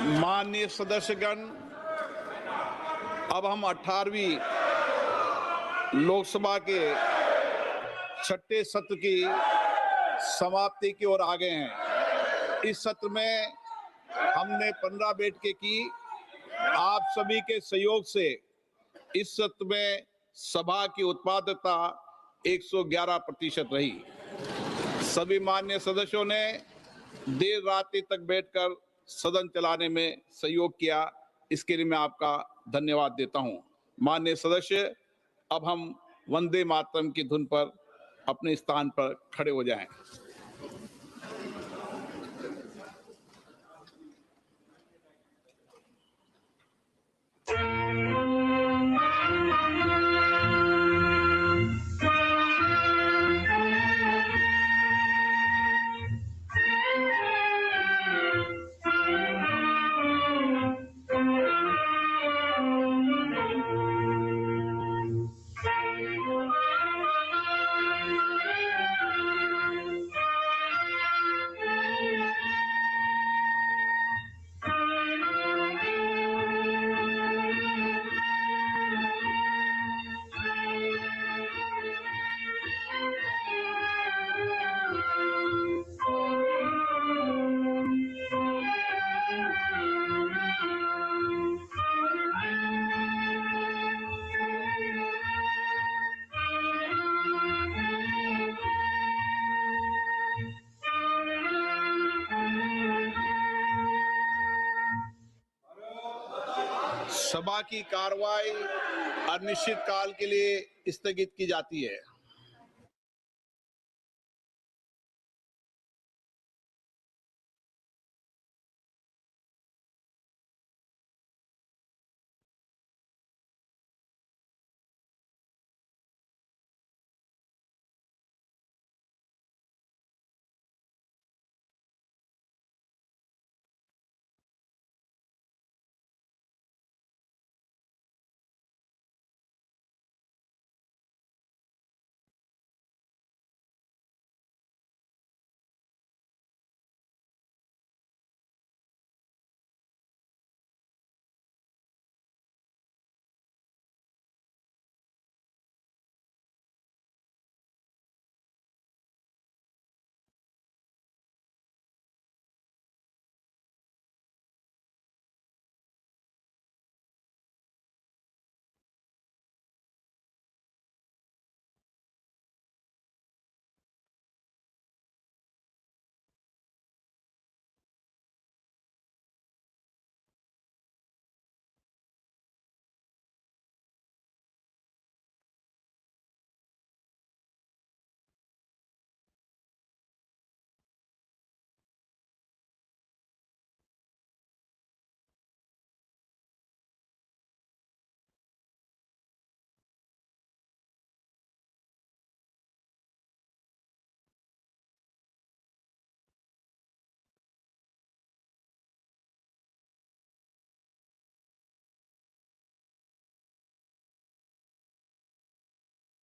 माननीय सदस्यगण, अब हम 18वीं लोकसभा के छठे सत्र की समाप्ति की ओर आ गए हैं। इस सत्र में हमने 15 बैठकें की। आप सभी के सहयोग से इस सत्र में सभा की उत्पादकता 111% रही। सभी माननीय सदस्यों ने देर रात्रि तक बैठकर सदन चलाने में सहयोग किया, इसके लिए मैं आपका धन्यवाद देता हूं। माननीय सदस्य, अब हम वंदे मातरम की धुन पर अपने स्थान पर खड़े हो जाएं। सभा की कार्रवाई अनिश्चित काल के लिए स्थगित की जाती है।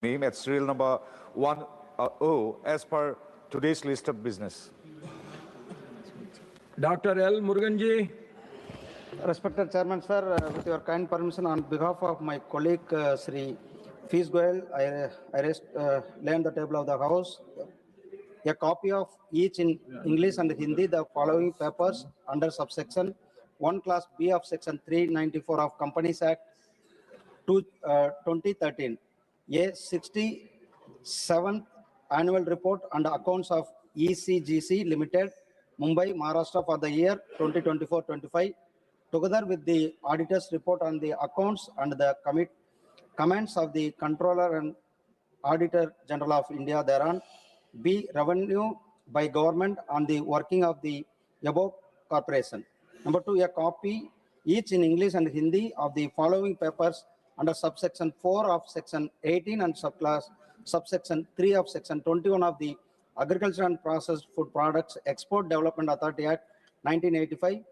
Name at serial number 10 as per today's list of business. Dr. L. Muruganji. Respected Chairman, sir, with your kind permission, on behalf of my colleague Sri Fees Goel, I lay on the table of the House a copy of each in English and Hindi the following papers under subsection 1 class B of section 394 of Companies Act 2013. A 67th annual report and accounts of ECGC Limited, Mumbai, Maharashtra for the year 2024-25, together with the auditor's report on the accounts and the comments of the Controller and Auditor General of India thereon. B, revenue by government on the working of the above corporation. Number 2, a copy each in English and Hindi of the following papers under subsection 4 of section 18 and subsection 3 of section 21 of the Agriculture and Processed Food Products Export Development Authority Act 1985,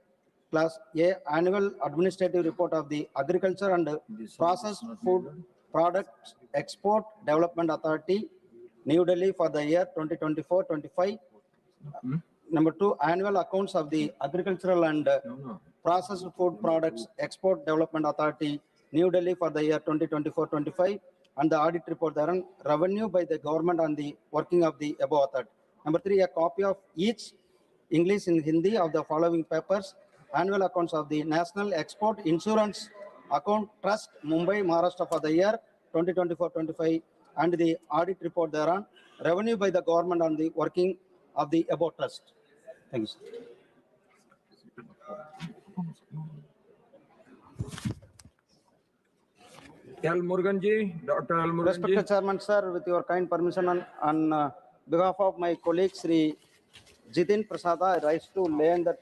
class A, annual administrative report of the Agriculture and Processed Food Products Export Development Authority, New Delhi for the year 2024-25. Number 2, annual accounts of the Agricultural and Processed Food Products Export Development Authority, New Delhi for the year 2024-25, and the audit report thereon, revenue by the government on the working of the above authority. Number 3, a copy of each English and Hindi of the following papers: annual accounts of the National Export Insurance Account Trust, Mumbai, Maharashtra for the year 2024-25, and the audit report thereon, revenue by the government on the working of the above trust. Thank you, sir. L. Murugan ji, Dr. L. Murugan ji. Respected Chairman, sir, with your kind permission, on behalf of my colleague Sri Jitin Prasada, I rise to lay on the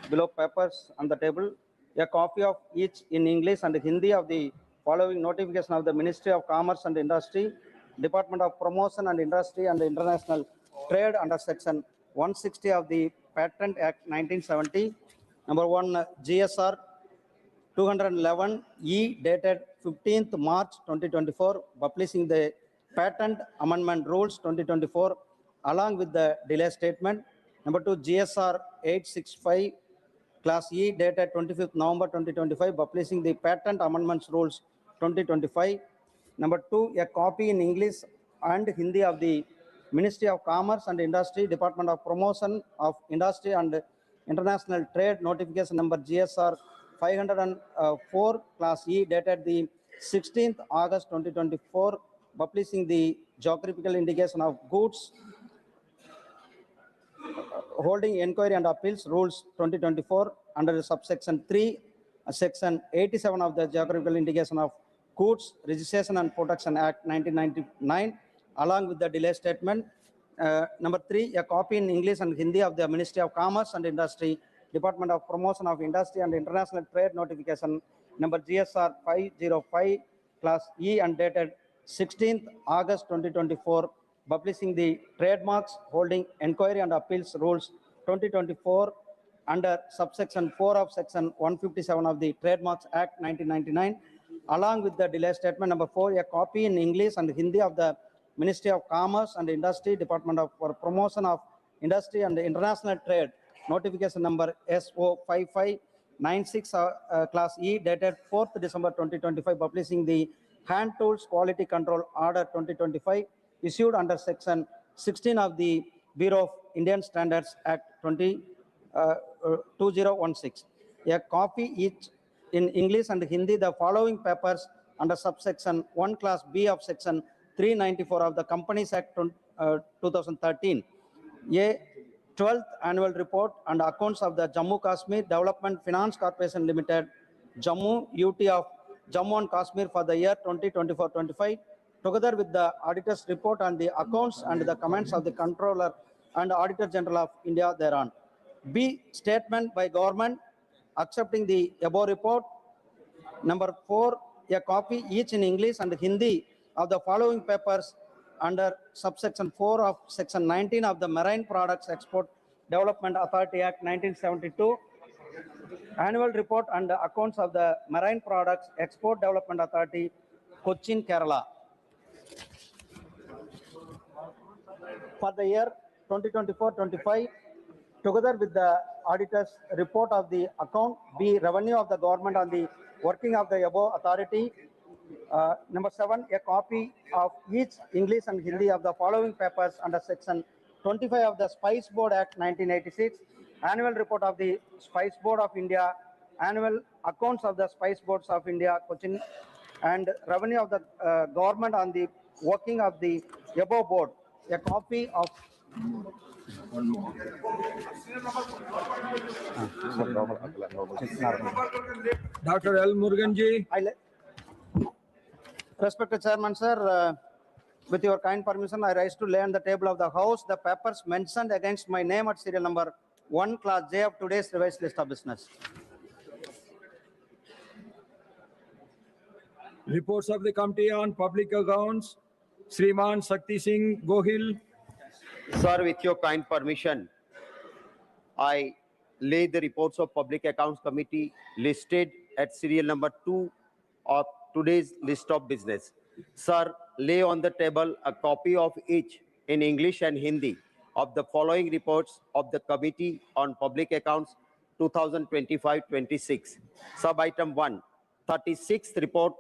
below papers on the table a copy of each in English and Hindi of the following notification of the Ministry of Commerce and Industry, Department of Promotion and Industry and International Trade under Section 160 of the Patent Act 1970. Number 1, GSR 211E dated 15th March 2024, publishing the Patent Amendment Rules 2024 along with the delay statement. Number 2, GSR 865 Class E dated 25th November 2025, publishing the Patent Amendments Rules 2025. Number 2, a copy in English and Hindi of the Ministry of Commerce and Industry, Department of Promotion of Industry and International Trade notification number GSR 504 Class E dated the 16th August 2024, publishing the geographical indication of goods holding inquiry and appeals rules 2024 under subsection 3, section 87 of the geographical indication of goods registration and protection act 1999 along with the delay statement. Number 3, a copy in English and Hindi of the Ministry of Commerce and Industry, Department of Promotion of Industry and International Trade notification number GSR 505 Class E and dated 16th August 2024, publishing the trademarks holding inquiry and appeals rules 2024 under subsection 4 of section 157 of the Trademarks Act 1999, along with the delay statement. Number 4, a copy in English and Hindi of the Ministry of Commerce and Industry, Department of Promotion of Industry and International Trade notification number SO 5596 Class E dated 4th December 2025, publishing the Hand Tools Quality Control Order 2025 issued under section 16 of the Bureau of Indian Standards Act 2016. A copy each in English and Hindi the following papers under subsection 1 Class B of section 394 of the Companies Act 2013. A 12th annual report and accounts of the Jammu Kashmir Development Finance Corporation Limited, Jammu UT of Jammu and Kashmir for the year 2024-25, together with the auditor's report on the accounts and the comments of the Controller and Auditor General of India thereon. B, statement by government accepting the above report. Number 4, a copy each in English and Hindi of the following papers under subsection 4 of section 19 of the Marine Products Export Development Authority Act 1972, annual report and accounts of the Marine Products Export Development Authority, Cochin, Kerala, for the year 2024-25, together with the auditor's report of the account. B, revenue of the government on the working of the above authority. Number 7, a copy of each English and Hindi of the following papers under section 25 of the Spice Board Act 1986, annual report of the Spice Board of India, annual accounts of the Spice Boards of India, Cochin, and revenue of the government on the working of the above board. A copy of Dr. L. Murugan ji. Respected Chairman, sir, with your kind permission, I rise to lay on the table of the House the papers mentioned against my name at serial number 1, Class J of today's revised list of business. Reports of the Committee on Public Accounts, Sriman Shakti Singh Gohil. Sir, with your kind permission, I lay the reports of Public Accounts Committee listed at serial number 2 of today's list of business. Sir, lay on the table a copy of each in English and Hindi of the following reports of the Committee on Public Accounts 2025-26. Sub-item 1, 36th report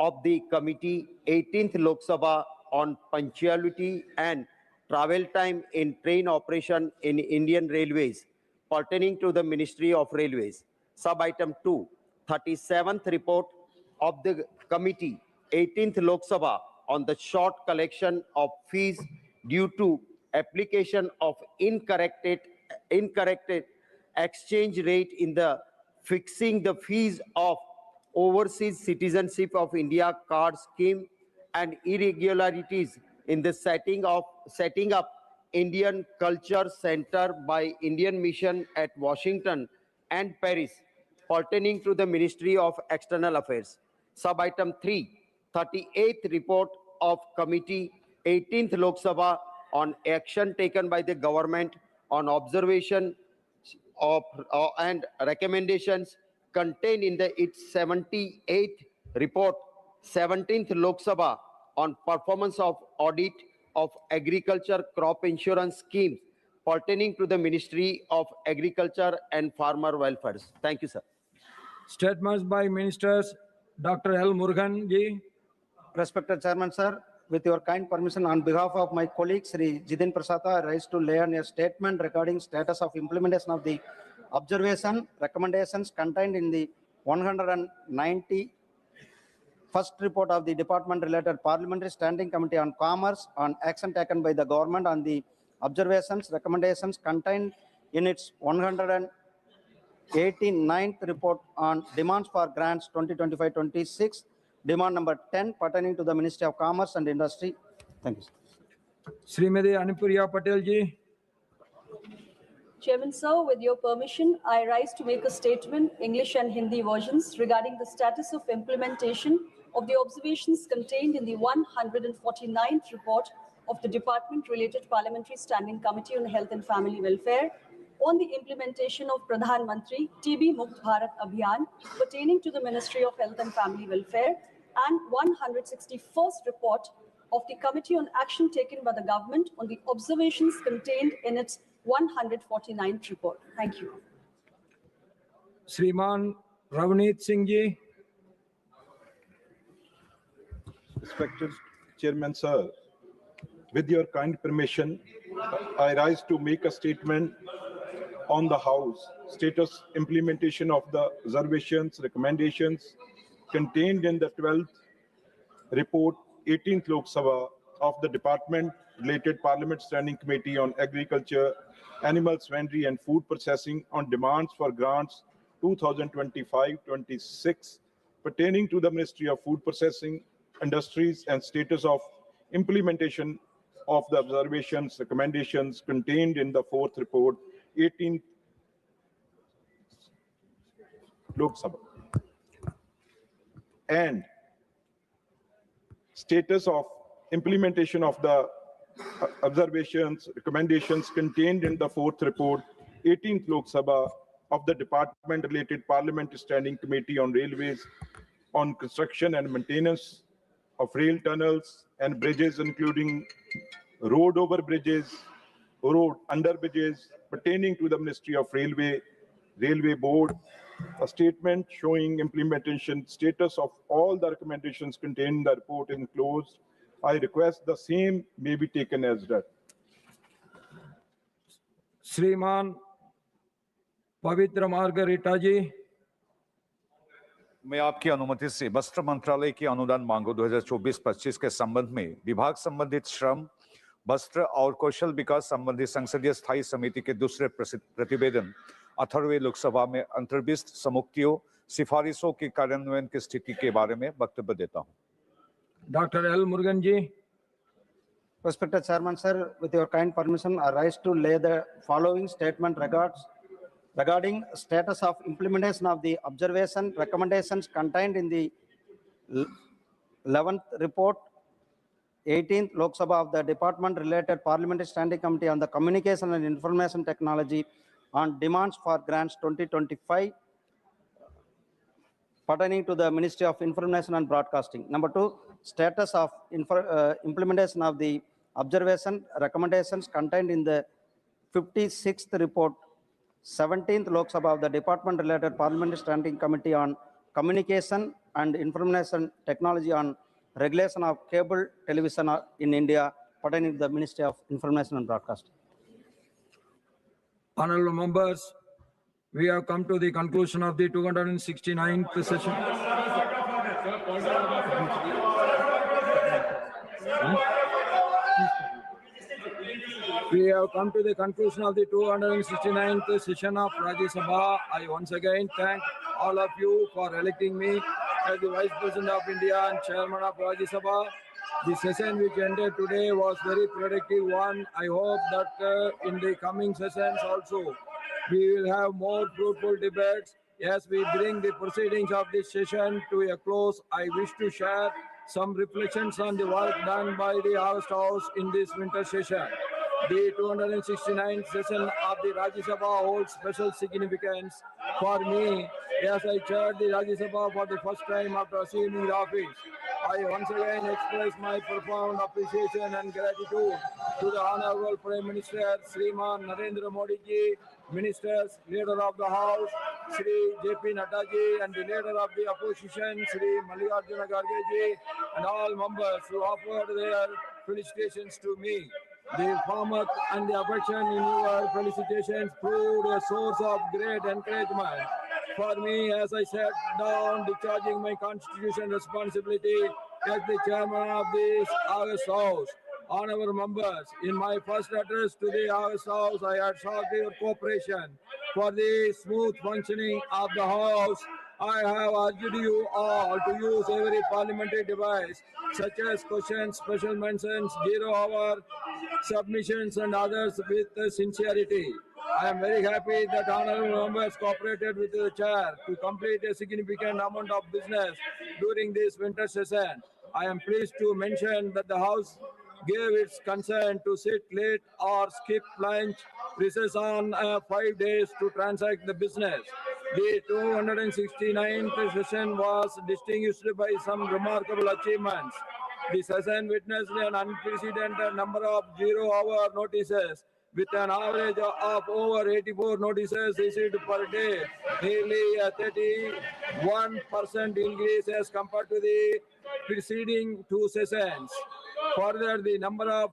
of the committee, 18th Lok Sabha on punctuality and travel time in train operation in Indian Railways pertaining to the Ministry of Railways. Sub-item 2, 37th report of the committee, 18th Lok Sabha on the short collection of fees due to application of incorrect exchange rate in the fixing the fees of overseas citizenship of India card scheme and irregularities in the setting up Indian Culture Center by Indian Mission at Washington and Paris pertaining to the Ministry of External Affairs. Sub-item 3, 38th report of committee, 18th Lok Sabha on action taken by the government on observation of and recommendations contained in its 78th report, 17th Lok Sabha on performance of audit of agriculture crop insurance schemes pertaining to the Ministry of Agriculture and Farmer Welfare. Thank you, sir. Statements by Ministers. Dr. L. Murugan ji. Respected Chairman, sir, with your kind permission, on behalf of my colleague, Sri Jiten Prasada, I rise to lay on a statement regarding status of implementation of the observation recommendations contained in the 191st report of the Department-related Parliamentary Standing Committee on Commerce on action taken by the government on the observations recommendations contained in its 189th report on demands for grants 2025-26. Demand number 10 pertaining to the Ministry of Commerce and Industry. Thank you, sir. Srimati Anupriya Patel ji. Chairman, sir, with your permission, I rise to make a statement, English and Hindi versions, regarding the status of implementation of the observations contained in the 149th report of the Department-related Parliamentary Standing Committee on Health and Family Welfare on the implementation of Pradhan Mantri TB Mukt Bharat Abhiyan pertaining to the Ministry of Health and Family Welfare, and 161st report of the Committee on Action taken by the government on the observations contained in its 149th report. Thank you. Shriman Ravneet Singh ji. Respected Chairman, sir, with your kind permission, I rise to make a statement on the House status implementation of the observations, recommendations contained in the 12th report, 18th Lok Sabha of the Department-related Parliament Standing Committee on Agriculture, Animal Husbandry and Food Processing on demands for grants 2025-26 pertaining to the Ministry of Food Processing, Industries and status of implementation of the observations, recommendations contained in the 4th report, 18th Lok Sabha, and status of implementation of the observations, recommendations contained in the 4th report, 18th Lok Sabha of the Department-related Parliament Standing Committee on Railways on construction and maintenance of rail tunnels and bridges, including road over bridges, road under bridges pertaining to the Ministry of Railway Board, a statement showing implementation status of all the recommendations contained in the report is enclosed. I request the same may be taken as read. Shriman Pavitra Margarita ji. मैं आपकी अनुमति से वस्त्र मंत्रालय की अनुदान मांगों 2024-25 के संबंध में विभाग संबंधित श्रम, वस्त्र और कौशल विकास संबंधी संसदीय स्थायी समिति के दूसरे प्रतिवेदन 18वें लोकसभा में अंतर्विष्ट समुक्तियों सिफारिशों के कार्यान्वयन की स्थिति के बारे में वक्तव्य देता हूं। Dr. L. Murugan ji. Respected Chairman, sir, with your kind permission, I rise to lay the following statement regarding status of implementation of the observation recommendations contained in the 11th report, 18th Lok Sabha of the Department-related Parliamentary Standing Committee on the Communication and Information Technology on demands for grants 2025 pertaining to the Ministry of Information and Broadcasting. Number 2, status of implementation of the observation recommendations contained in the 56th report 17th Lok Sabha of the department-related Parliamentary Standing Committee on Communication and Information Technology on regulation of cable television in India, pertaining to the Ministry of Information and Broadcasting. Honorable members, we have come to the conclusion of the 269th session. We have come to the conclusion of the 269th session of Rajya Sabha. I once again thank all of you for electing me as the Vice President of India and Chairman of Rajya Sabha. The session which ended today was very productive one. I hope that in the coming sessions also we will have more fruitful debates. As we bring the proceedings of this session to a close, I wish to share some reflections on the work done by the August House in this winter session. The 269th session of the Rajya Sabha holds special significance for me as I chaired the Rajya Sabha for the first time after assuming the office. I once again express my profound appreciation and gratitude to the Honorable Prime Minister Sriman Narendra Modi ji, Ministers, Leader of the House, Shri J.P. Nadda ji, and the Leader of the Opposition, Shri Mallikarjuna Kharge ji, and all members who offered their felicitations to me. The warmth and the affection in your felicitations proved a source of great encouragement for me as I sat down discharging my constitutional responsibility as the chairman of this August House. Honorable members, in my first address to the August House, I had sought your cooperation for the smooth functioning of the House. I have urged you all to use every parliamentary device, such as questions, special mentions, 0-hour submissions, and others with sincerity. I am very happy that honorable members cooperated with the chair to complete a significant amount of business during this winter session. I am pleased to mention that the House gave its consent to sit late or skip lunch recess on 5 days to transact the business. The 269th session was distinguished by some remarkable achievements. The session witnessed an unprecedented number of 0-hour notices, with an average of over 84 notices issued per day, nearly a 31% increase as compared to the preceding two sessions. Further, the number of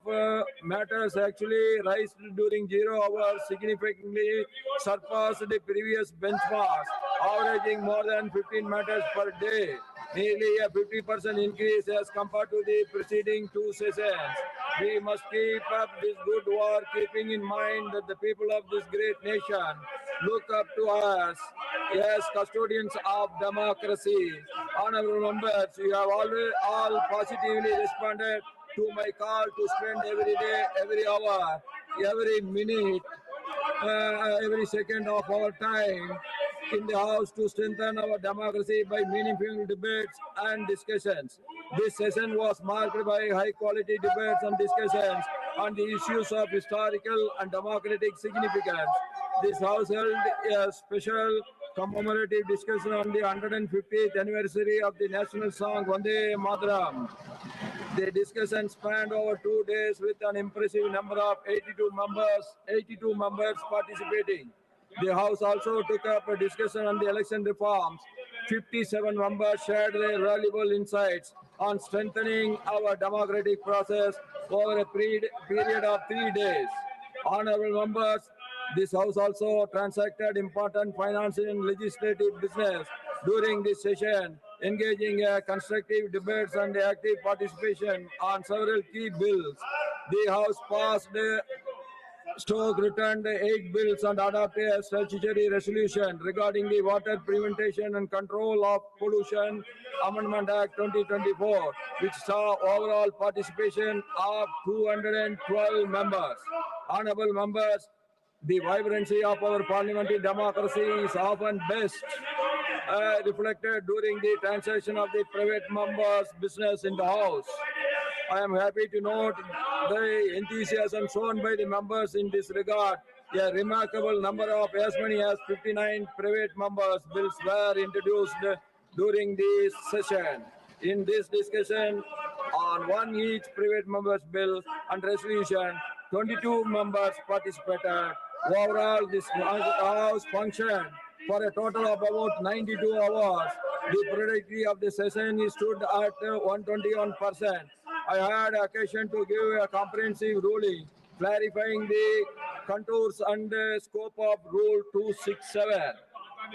matters actually raised during 0 hours significantly surpassed the previous benchmarks, averaging more than 15 matters per day, nearly a 50% increase as compared to the preceding two sessions. We must keep up this good work, keeping in mind that the people of this great nation look up to us as custodians of democracy. Honorable members, you have always all positively responded to my call to spend every day, every hour, every minute, every second of our time in the House to strengthen our democracy by meaningful debates and discussions. This session was marked by high-quality debates and discussions on the issues of historical and democratic significance. This House held a special commemorative discussion on the 150th anniversary of the national song Vande Mataram. The discussion spanned over 2 days with an impressive number of 82 members participating. The House also took up a discussion on the election reforms. 57 members shared their valuable insights on strengthening our democratic process over a period of 3 days. Honorable members, this House also transacted important financial and legislative business during this session, engaging constructive debates and active participation on several key bills. The House passed returned 8 bills and adopted a statutory resolution regarding the Water Prevention and Control of Pollution Amendment Act 2024, which saw overall participation of 212 members. Honorable members, the vibrancy of our parliamentary democracy is often best reflected during the transaction of the private members' business in the House. I am happy to note the enthusiasm shown by the members in this regard. A remarkable number of as many as 59 private members' bills were introduced during this session. In this discussion on one each private member's bill and resolution, 22 members participated. Overall, this house functioned for a total of about 92 hours. The productivity of the session stood at 121%. I had occasion to give a comprehensive ruling clarifying the contours and scope of Rule 267.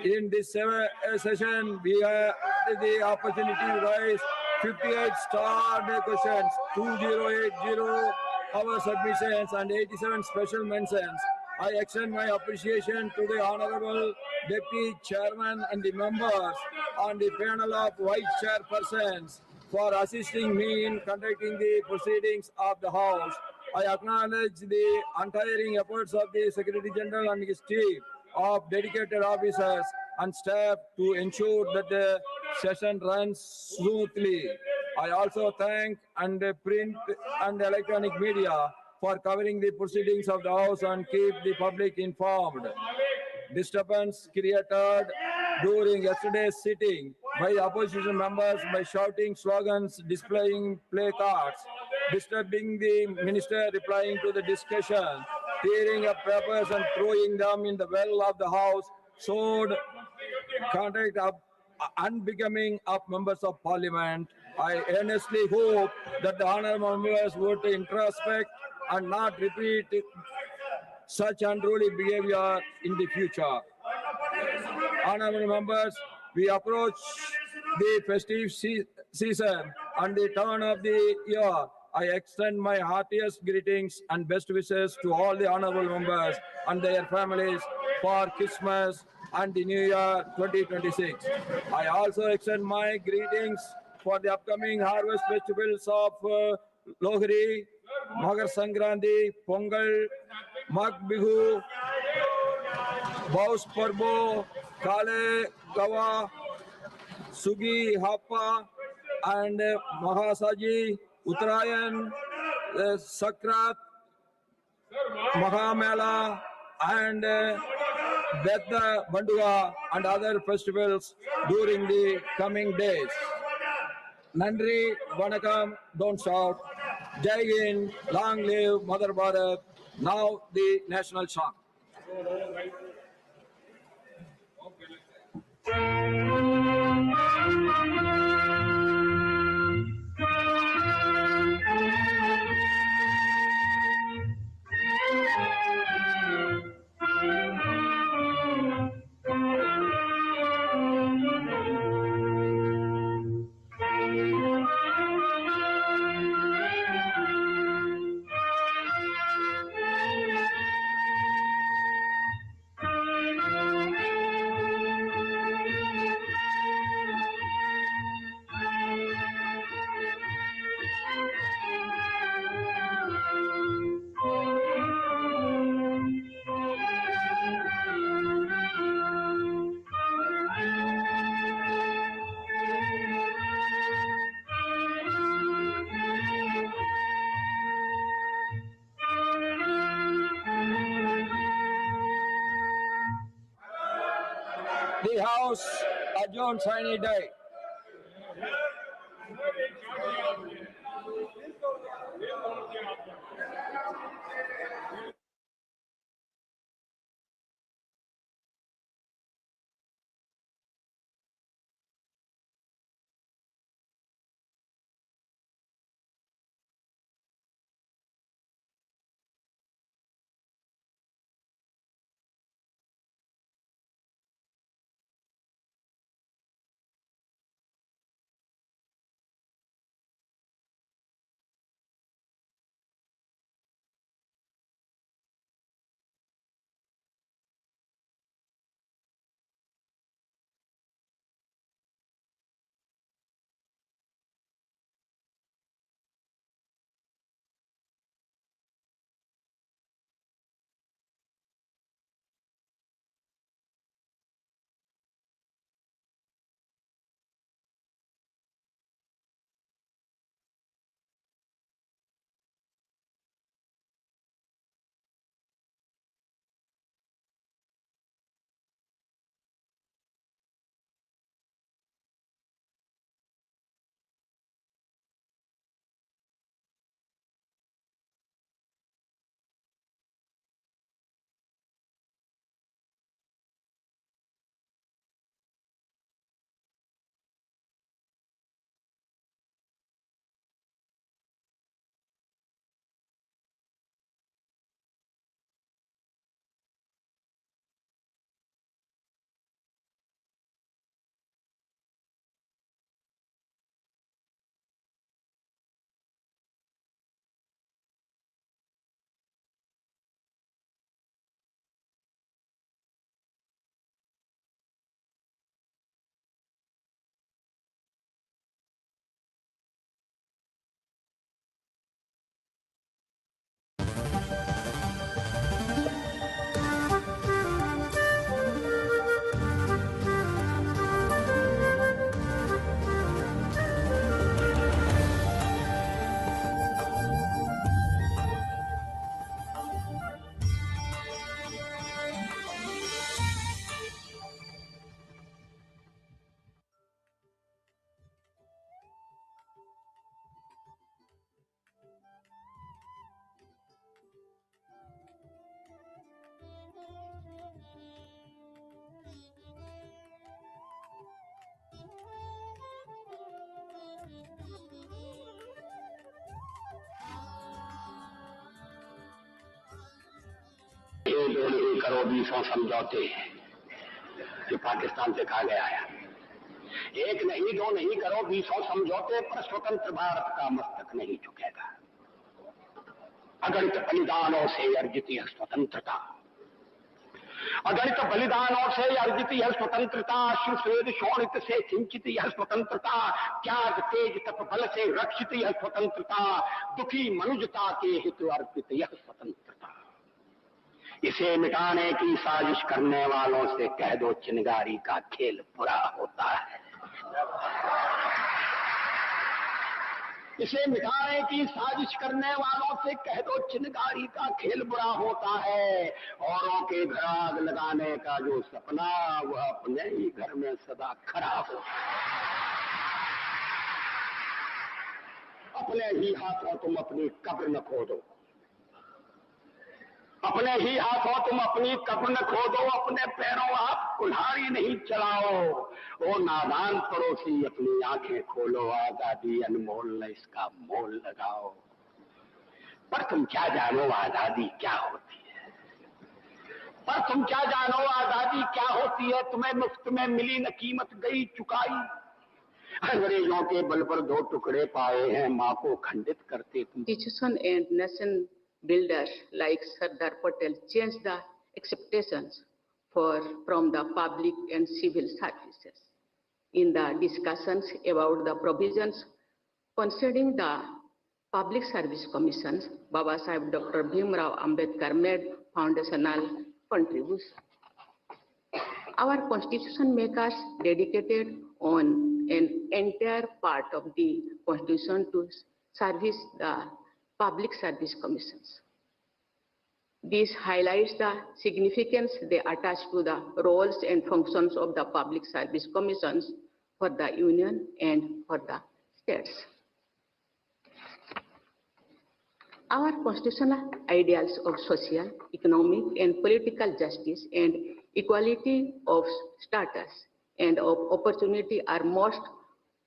In this session, we had the opportunity to raise 58 starred questions, 2080 our submissions, and 87 special mentions. I extend my appreciation to the Honorable Deputy Chairman and the members on the panel of Vice Chairpersons for assisting me in conducting the proceedings of the House. I acknowledge the untiring efforts of the Secretary General and his team of dedicated officers and staff to ensure that the session runs smoothly. I also thank print and electronic media for covering the proceedings of the House and keep the public informed. Disturbance created during yesterday's sitting by opposition members by shouting slogans, displaying placards, disturbing the minister replying to the discussion, tearing up papers and throwing them in the well of the House, showed conduct of unbecoming of members of parliament. I earnestly hope that the honorable members would introspect and not repeat such unruly behavior in the future. Honorable members, we approach the festive season and the turn of the year. I extend my heartiest greetings and best wishes to all the honorable members and their families for Christmas and the New Year 2026. I also extend my greetings for the upcoming harvest festivals of Lohri, Magar Sankranti, Pongal, Mag Bihu, Baus Parbo, Kale Gawa, Sugi Hapa, and Mahasaji, Uttarayan, Sakrat, Mahamela, and Betha Bandua, and other festivals during the coming days. Nandri, Vanakam, don't shout. Jai Hind, long live Mother Bharat. Now the national song. The House adjourns any day. नहीं करो 20 समझौते, ये पाकिस्तान से कहा गया है। एक नहीं, दो नहीं करो 20 समझौते, पर स्वतंत्र भारत का मस्तक नहीं झुकेगा। अगणित बलिदानों से अर्जित यह स्वतंत्रता, अगणित बलिदानों से अर्जित यह स्वतंत्रता, अश्रुस्वेद शोणित से सिंचित यह स्वतंत्रता, त्याग तेज तप बल से रक्षित यह स्वतंत्रता, दुखी मनुजता के हित अर्पित यह स्वतंत्रता। इसे मिटाने की साजिश करने वालों से कह दो चिनगारी का खेल बुरा होता है। इसे मिटाने की साजिश करने वालों से कह दो चिनगारी का खेल बुरा होता है। औरों के घर आग लगाने का जो सपना, वह अपने ही घर में सदा खड़ा हो। अपने ही हाथों तुम अपनी कब्र न खोदो, अपने ही हाथों तुम अपनी कब्र न खोदो, अपने पैरों आप कुल्हाड़ी नहीं चलाओ। ओ नादान पड़ोसी अपनी आंखें खोलो, आजादी अनमोल न इसका मोल लगाओ। पर तुम क्या जानो आजादी क्या होती है, पर तुम क्या जानो आजादी क्या होती है। तुम्हें मुफ्त में मिली न कीमत गई चुकाई, अंग्रेजों के बल पर 2 टुकड़े पाए हैं, माँ को खंडित करते तुम। Institution and nation builders like Sardar Patel changed the expectations from the public and civil services. In the discussions about the provisions concerning the public service commissions, Baba Sahib Dr. Bhimrao Ambedkar made foundational contributions. Our constitution makers dedicated on an entire part of the constitution to service the public service commissions. This highlights the significance they attach to the roles and functions of the public service commissions for the union and for the states. Our constitutional ideals of social, economic, and political justice and equality of status and of opportunity are most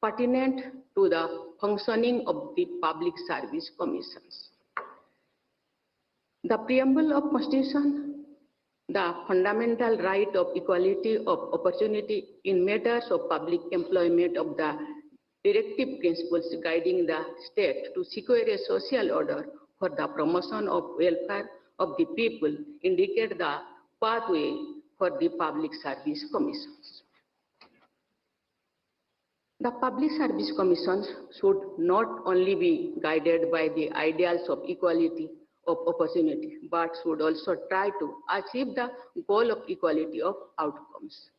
pertinent to the functioning of the public service commissions. The preamble of Constitution, the fundamental right of equality of opportunity in matters of public employment of the directive principles guiding the state to secure a social order for the promotion of welfare of the people, indicate the pathway for the public service commissions. The public service commissions should not only be guided by the ideals of equality of opportunity, but should also try to achieve the goal of equality of outcomes.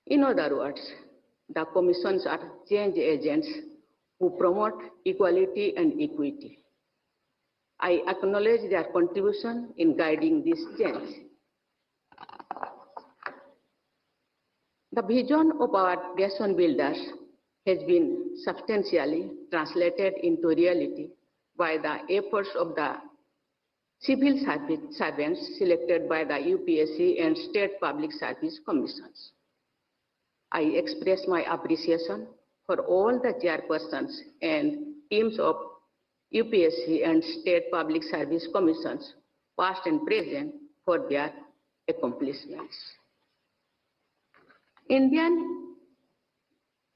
In other words, the commissions are change agents who promote equality and equity. I acknowledge their contribution in guiding this change. The vision of our nation builders has been substantially translated into reality by the efforts of the civil servants selected by the UPSC and state public service commissions. I express my appreciation for all the chairpersons and teams of UPSC and state public service commissions, past and present, for their accomplishments. Indian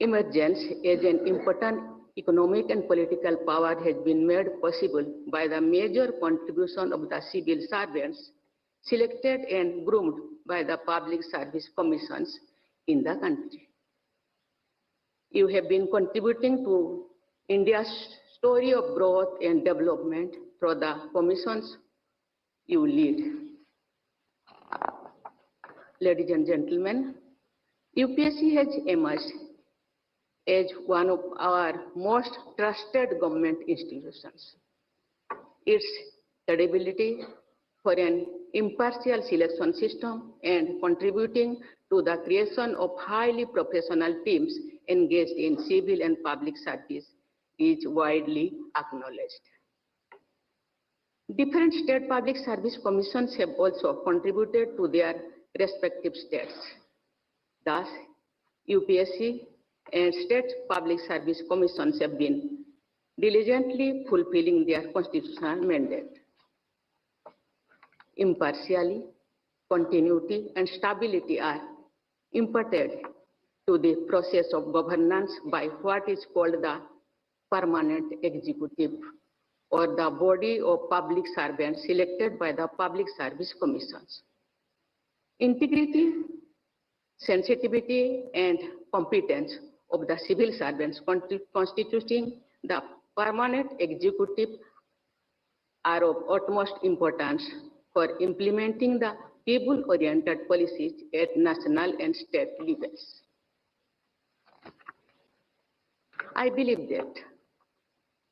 emergence as an important economic and political power has been made possible by the major contribution of the civil servants selected and groomed by the public service commissions in the country. You have been contributing to India's story of growth and development through the commissions you lead. Ladies and gentlemen, UPSC has emerged as one of our most trusted government institutions. Its credibility for an impartial selection system and contributing to the creation of highly professional teams engaged in civil and public service is widely acknowledged. Different state public service commissions have also contributed to their respective states. Thus, UPSC and state public service commissions have been diligently fulfilling their constitutional mandate. impartiality, continuity, and stability are imparted to the process of governance by what is called the permanent executive, or the body of public servants selected by the Public Service Commissions. Integrity, sensitivity, and competence of the civil servants constituting the permanent executive are of utmost importance for implementing the people-oriented policies at national and state levels. I believe that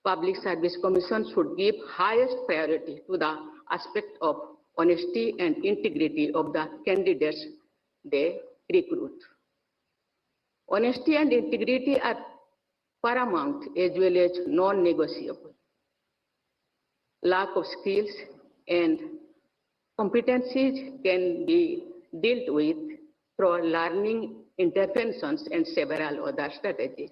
Public Service Commission should give highest priority to the aspect of honesty and integrity of the candidates they recruit. Honesty and integrity are paramount as well as non-negotiable. Lack of skills and competencies can be dealt with through learning interventions and several other strategies.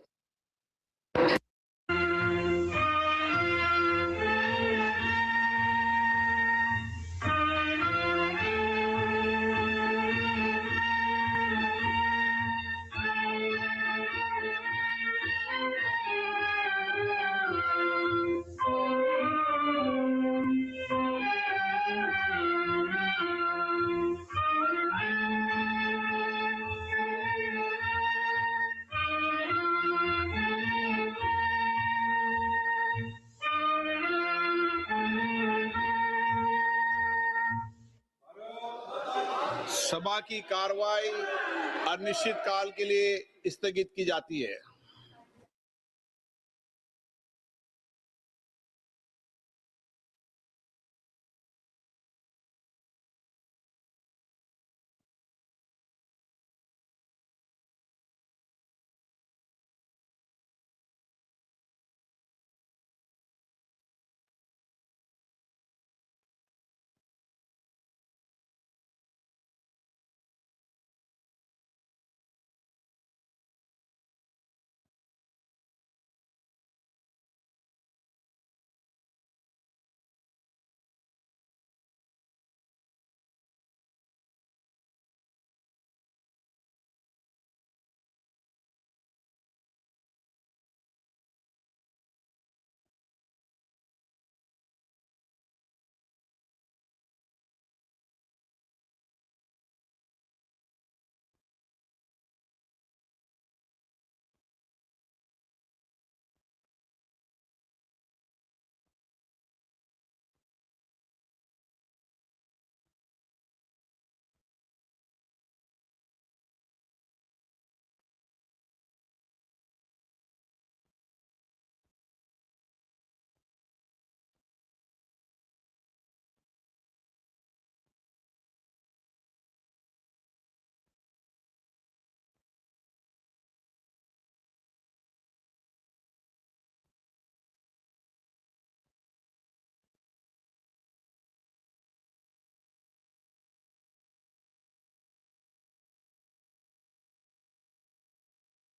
सभा की कार्रवाई अनिश्चित काल के लिए स्थगित की जाती है।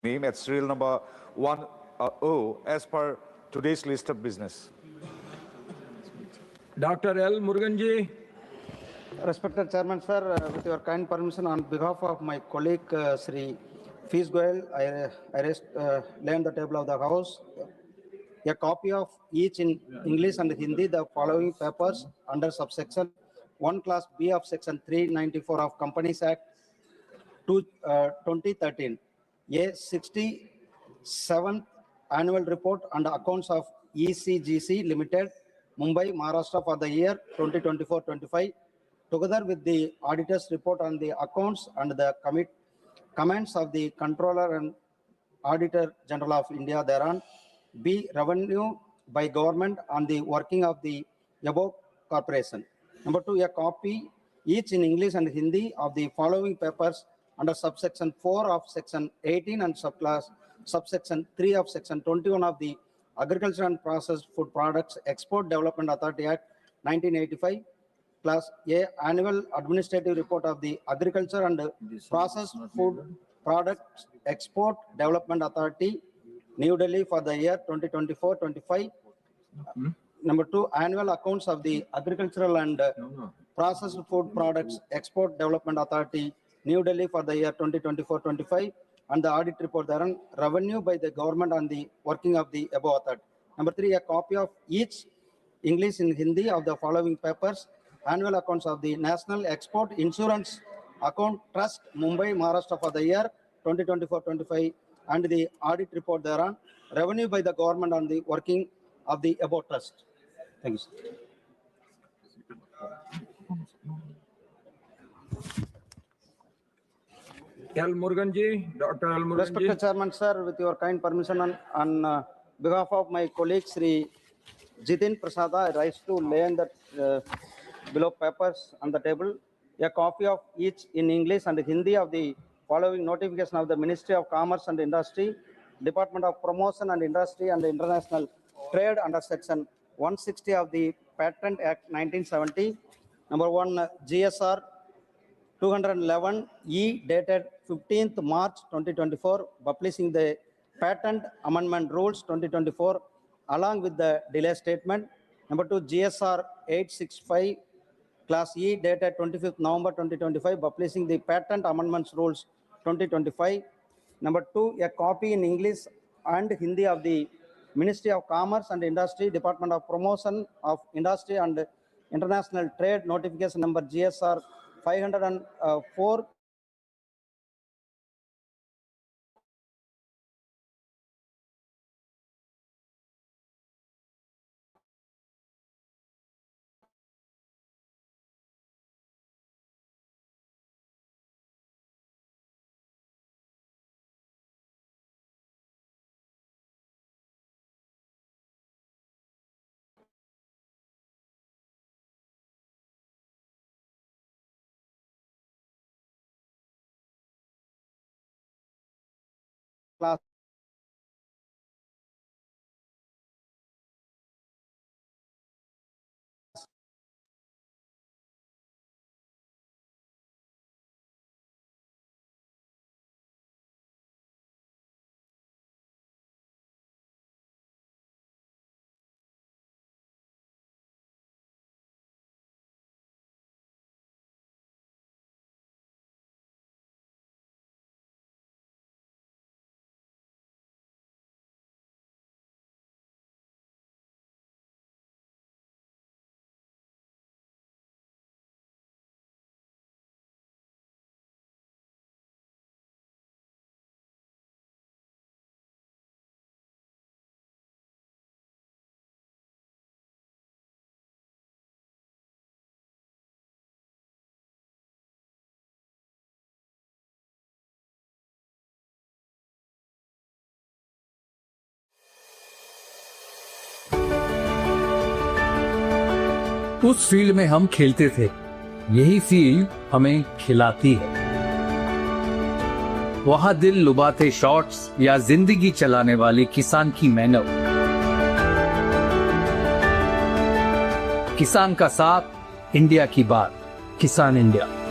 Name at serial number 10 as per today's list of business. Dr. L. Muruganji. Respected Chairman, sir, with your kind permission, on behalf of my colleague, Sri Fees Goel, I lay on the table of the House a copy of each in English and Hindi the following papers under subsection 1 class B of section 394 of Companies Act 2013. A 67th annual report and accounts of ECGC Limited, Mumbai, Maharashtra for the year 2024-25, together with the auditor's report on the accounts and the comments of the Controller and Auditor General of India thereon. B, revenue by government on the working of the above corporation. Number 2, a copy each in English and Hindi of the following papers under subsection 4 of section 18 and subsection 3 of section 21 of the Agriculture and Processed Food Products Export Development Authority Act 1985, plus A, annual administrative report of the Agriculture and Processed Food Products Export Development Authority, New Delhi for the year 2024-25. Number 2, annual accounts of the Agricultural and Processed Food Products Export Development Authority, New Delhi for the year 2024-25, and the audit report thereon, revenue by the government on the working of the above authority. Number 3, a copy of each English and Hindi of the following papers: annual accounts of the National Export Insurance Account Trust, Mumbai, Maharashtra for the year 2024-25, and the audit report thereon, revenue by the government on the working of the above trust. Thank you, sir. L. Murugan ji, Dr. L. Murugan ji. Respected Chairman, sir, with your kind permission, on behalf of my colleague Sri Jitin Prasada, I rise to lay in the below papers on the table a copy of each in English and Hindi of the following notification of the Ministry of Commerce and Industry, Department of Promotion and Industry and International Trade under Section 160 of the Patent Act 1970. Number 1, GSR 211E dated 15th March 2024, publishing the Patent Amendment Rules 2024 along with the delay statement. Number 2, GSR 865 Class E dated 25th November 2025, publishing the Patent Amendments Rules 2025. Number 2, a copy in English and Hindi of the Ministry of Commerce and Industry, Department of Promotion of Industry and International Trade notification number GSR 504 class उस field में हम खेलते थे, यही field हमें खिलाती है। वहां दिल लुभाते शॉट्स या जिंदगी चलाने वाले किसान की मेहनत, किसान का साथ, इंडिया की बात, किसान इंडिया।